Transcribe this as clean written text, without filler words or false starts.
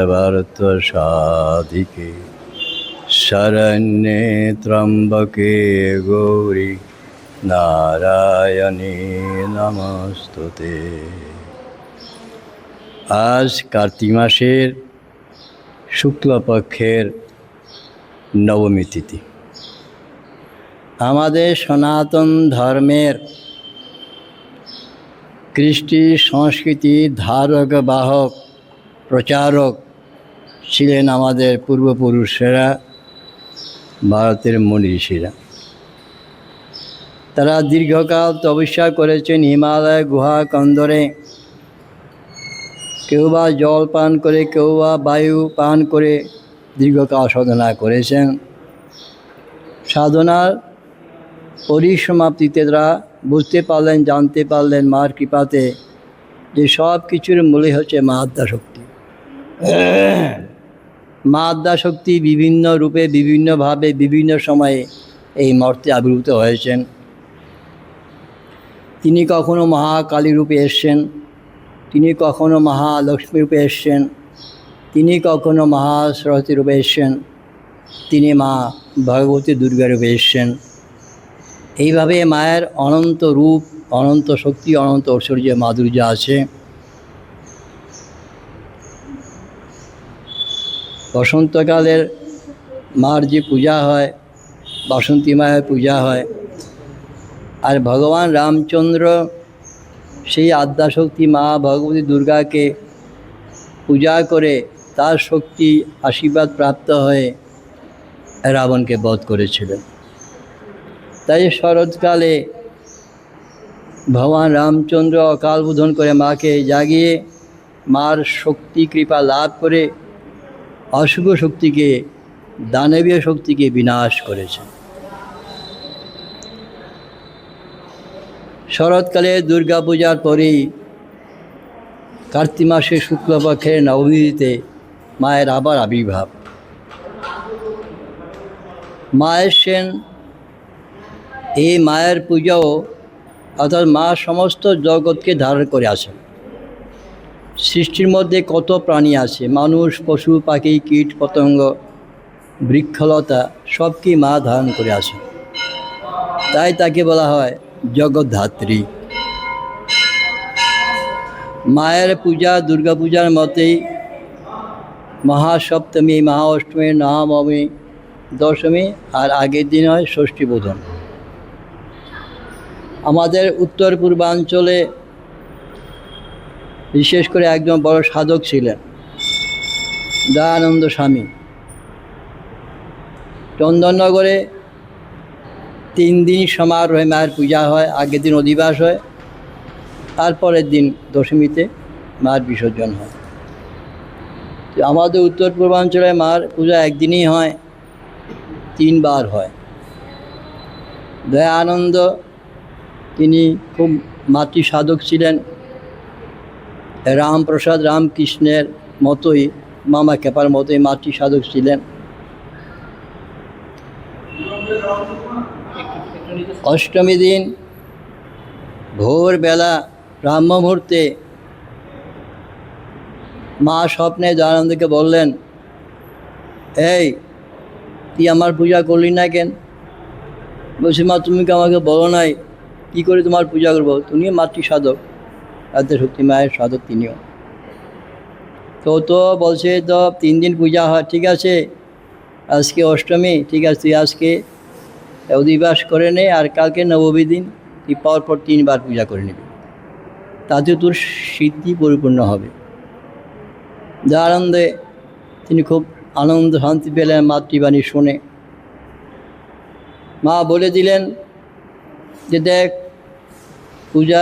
भारत साधिके शरण्ये त्र्यंबके गौरी नारायणी नमस्तुते। आज कार्तिक मासेर शुक्लपक्षेर नवमी तिथि। आमादेर सनातन धर्मेर कृष्टि संस्कृति धारक बाहक प्रचारक ছিলেন আমাদের পূর্বপুরুষেরা, ভারতের মুনি ঋষিরা। তারা দীর্ঘকাল তপস্যা করেছেন হিমালয় গুহা কন্দরে। কেউ বা জল পান করে, কেউ বা বায়ু পান করে দীর্ঘকাল সাধনা করেছেন। সাধনার পরিসমাপ্তিতে তারা বুঝতে পারলেন, জানতে পারলেন মার কৃপাতে যে সব কিছুর মূলে হচ্ছে মা আদ্যাশক্তি। মা আদ্যাশক্তি বিভিন্ন রূপে বিভিন্নভাবে বিভিন্ন সময়ে এই মর্তে আবির্ভূত হয়েছেন। তিনি কখনো মহাকালী রূপে এসছেন, তিনি কখনো মহালক্ষ্মী রূপে এসছেন, তিনি কখনো মহাসরস্বতী রূপে এসছেন, তিনি মা ভগবতী দুর্গা রূপে এসছেন। এইভাবে মায়ের অনন্ত রূপ, অনন্ত শক্তি, অনন্ত ঐশ্বর্য মাধুর্য আছে। বসন্তকালের মার যে পূজা হয়, বাসন্তী মায়ের পূজা হয়। আর ভগবান রামচন্দ্র সেই আদ্যাশক্তি মা ভগবতী দুর্গাকে পূজা করে তার শক্তি আশীর্বাদ প্রাপ্ত হয়ে রাবণকে বধ করেছিলেন। তাই শরৎকালে ভগবান রামচন্দ্র অকাল বোধন করে মাকে জাগিয়ে মার শক্তি কৃপা লাভ করে অশুভ শক্তিকে, দানবীয় শক্তিকে বিনাশ করেছে। শরৎকালে দুর্গা পূজার পরেই কার্তিক মাসের শুক্লপক্ষের নবমীতে মায়ের আবার আবির্ভাব। মায়ের সেন এই মায়ের পূজাও, অর্থাৎ মা সমস্ত জগৎকে ধারণ করে আছেন। সৃষ্টির মধ্যে কত প্রাণী আছে, মানুষ, পশু, পাখি, কীট, পতঙ্গ, বৃক্ষলতা সবকে মা ধারণ করে আছেন। তাই তাকে বলা হয় জগদ্ধাত্রী। মায়ের পূজা দুর্গা পূজার মতেই মহাসপ্তমী, মহাঅষ্টমী, নবমী, দশমী আর আগের দিন হয় ষষ্ঠী বোধন। আমাদের উত্তর পূর্বাঞ্চলে বিশেষ করে একজন বড় সাধক ছিলেন দয়ানন্দ স্বামী। চন্দননগরে 3 দিন সমারোহে মায়ের পূজা হয়। আগের দিন অধিবাস হয়, তারপরের দিন দশমীতে মায়ের বিসর্জন হয়। তো আমাদের উত্তর পূর্বাঞ্চলে মার পূজা একদিনই হয়, 3 বার হয়। দয়ানন্দ তিনি খুব মাতৃ সাধক ছিলেন। রামপ্রসাদ রামকৃষ্ণের মতোই, মামা খেপার মতোই মাতৃ সাধক ছিলেন। অষ্টমী দিন ভোরবেলা ব্রাহ্ম মুহূর্তে মা স্বপ্নে দয়ানন্দকে বললেন, এই তুই আমার পূজা করলি না কেন? বলছি, মা তুমি কি আমাকে বলো নাই কী করে তোমার পূজা করবো? তুমিও মাতৃ সাধক, আদ্যাশক্তি মায়ের সাধক তিনিও। তো বলছে তো 3 দিন পূজা হয়, ঠিক আছে আজকে অষ্টমী, ঠিক আছে তুই আজকে অধিবাস করে নে, আর কালকে নবমী দিন তুই পরপর 3 বার পূজা করে নিবি, তাতে তোর সিদ্ধি পরিপূর্ণ হবে। দয়ানন্দে তিনি খুব আনন্দ শান্তি পেলেন মাতৃবাণী শুনে। মা বলে দিলেন যে দেখ পূজা